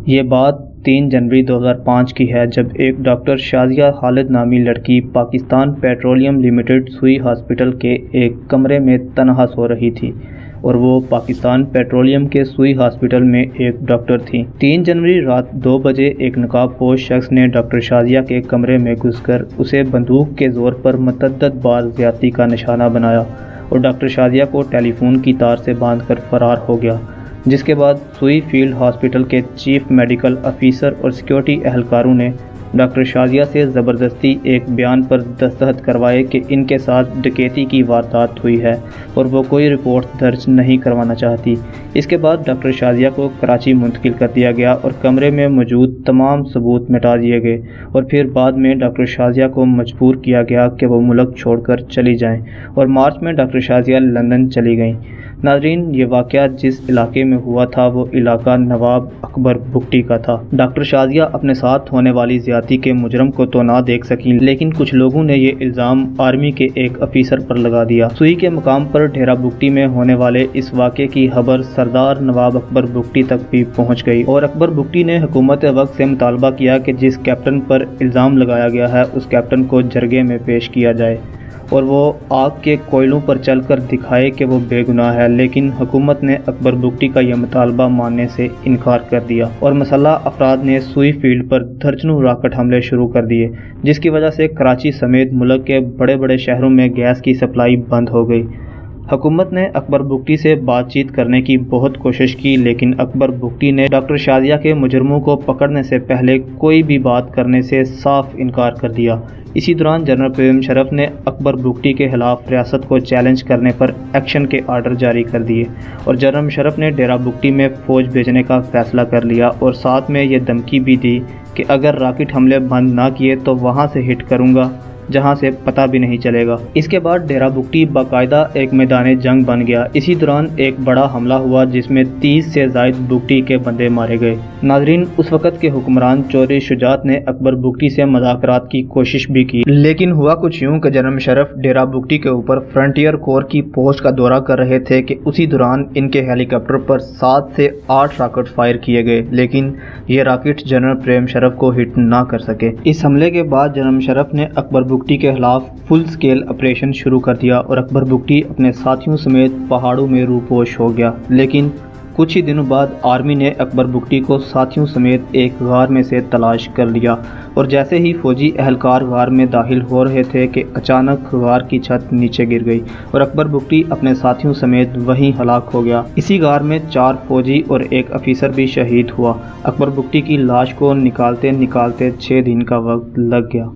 یہ بات 3 جنوری 2005 کی ہے جب ایک ڈاکٹر شازیہ خالد نامی لڑکی پاکستان پیٹرولیم لمیٹڈ سوئی ہاسپٹل کے ایک کمرے میں تنہا سو رہی تھی اور وہ پاکستان پیٹرولیم کے سوئی ہاسپٹل میں ایک ڈاکٹر تھیں۔ 3 جنوری رات 2 بجے ایک نقاب پوش شخص نے ڈاکٹر شازیہ کے کمرے میں گھس کر اسے بندوق کے زور پر متعدد بار زیادتی کا نشانہ بنایا اور ڈاکٹر شازیہ کو ٹیلی فون کی تار سے باندھ کر فرار ہو گیا، جس کے بعد سوئی فیلڈ ہاسپٹل کے چیف میڈیکل افیسر اور سیکیورٹی اہلکاروں نے ڈاکٹر شازیہ سے زبردستی ایک بیان پر دستخط کروائے کہ ان کے ساتھ ڈکیتی کی واردات ہوئی ہے اور وہ کوئی رپورٹ درج نہیں کروانا چاہتی۔ اس کے بعد ڈاکٹر شازیہ کو کراچی منتقل کر دیا گیا اور کمرے میں موجود تمام ثبوت مٹا دیے گئے اور پھر بعد میں ڈاکٹر شازیہ کو مجبور کیا گیا کہ وہ ملک چھوڑ کر چلی جائیں اور مارچ میں ڈاکٹر شازیہ لندن چلی گئیں۔ ناظرین، یہ واقعہ جس علاقے میں ہوا تھا وہ علاقہ نواب اکبر بگٹی کا تھا۔ ڈاکٹر شازیہ اپنے ساتھ ہونے والی زیادتی کے مجرم کو تو نہ دیکھ سکیں، لیکن کچھ لوگوں نے یہ الزام آرمی کے ایک افیسر پر لگا دیا۔ سوئی کے مقام پر ڈیرہ بگٹی میں ہونے والے اس واقعے کی خبر سردار نواب اکبر بگٹی تک بھی پہنچ گئی اور اکبر بگٹی نے حکومت وقت سے مطالبہ کیا کہ جس کیپٹن پر الزام لگایا گیا ہے اس کیپٹن کو جرگے میں پیش کیا جائے اور وہ آگ کے کوئلوں پر چل کر دکھائے کہ وہ بے گناہ ہے، لیکن حکومت نے اکبر بگٹی کا یہ مطالبہ ماننے سے انکار کر دیا اور مسلح افراد نے سوئی فیلڈ پر درجنوں راکٹ حملے شروع کر دیے، جس کی وجہ سے کراچی سمیت ملک کے بڑے بڑے شہروں میں گیس کی سپلائی بند ہو گئی۔ حکومت نے اکبر بگٹی سے بات چیت کرنے کی بہت کوشش کی، لیکن اکبر بگٹی نے ڈاکٹر شازیہ کے مجرموں کو پکڑنے سے پہلے کوئی بھی بات کرنے سے صاف انکار کر دیا۔ اسی دوران جنرل پرویز مشرف نے اکبر بگٹی کے خلاف ریاست کو چیلنج کرنے پر ایکشن کے آرڈر جاری کر دیے اور جنرل مشرف نے ڈیرہ بگٹی میں فوج بھیجنے کا فیصلہ کر لیا اور ساتھ میں یہ دھمکی بھی دی کہ اگر راکٹ حملے بند نہ کیے تو وہاں سے ہٹ کروں گا جہاں سے پتہ بھی نہیں چلے گا۔ اس کے بعد ڈیرہ بگٹی باقاعدہ ایک میدان جنگ بن گیا۔ اسی دوران ایک بڑا حملہ ہوا جس میں 30 سے زائد بگٹی کے بندے مارے گئے۔ ناظرین، اس وقت کے حکمران چودھری شجاعت نے اکبر بگٹی سے مذاکرات کی کوشش بھی کی، لیکن ہوا کچھ یوں کہ جنرل مشرف ڈیرہ بگٹی کے اوپر فرنٹیئر کور کی پوسٹ کا دورہ کر رہے تھے کہ اسی دوران ان کے ہیلی کاپٹر پر 7 سے 8 راکٹ فائر کیے گئے، لیکن یہ راکٹ جنرل پرویز مشرف کو ہٹ نہ کر سکے۔ اس حملے کے بعد جنرل مشرف نے اکبر بگٹی کے خلاف فل سکیل آپریشن شروع کر دیا اور اکبر بگٹی اپنے ساتھیوں سمیت پہاڑوں میں روپوش ہو گیا، لیکن کچھ ہی دنوں بعد آرمی نے اکبر بگٹی کو ساتھیوں سمیت ایک غار میں سے تلاش کر لیا اور جیسے ہی فوجی اہلکار غار میں داخل ہو رہے تھے کہ اچانک غار کی چھت نیچے گر گئی اور اکبر بگٹی اپنے ساتھیوں سمیت وہیں ہلاک ہو گیا۔ اسی غار میں 4 فوجی اور ایک افیسر بھی شہید ہوا۔ اکبر بگٹی کی لاش کو نکالتے 6 دن کا وقت لگ گیا۔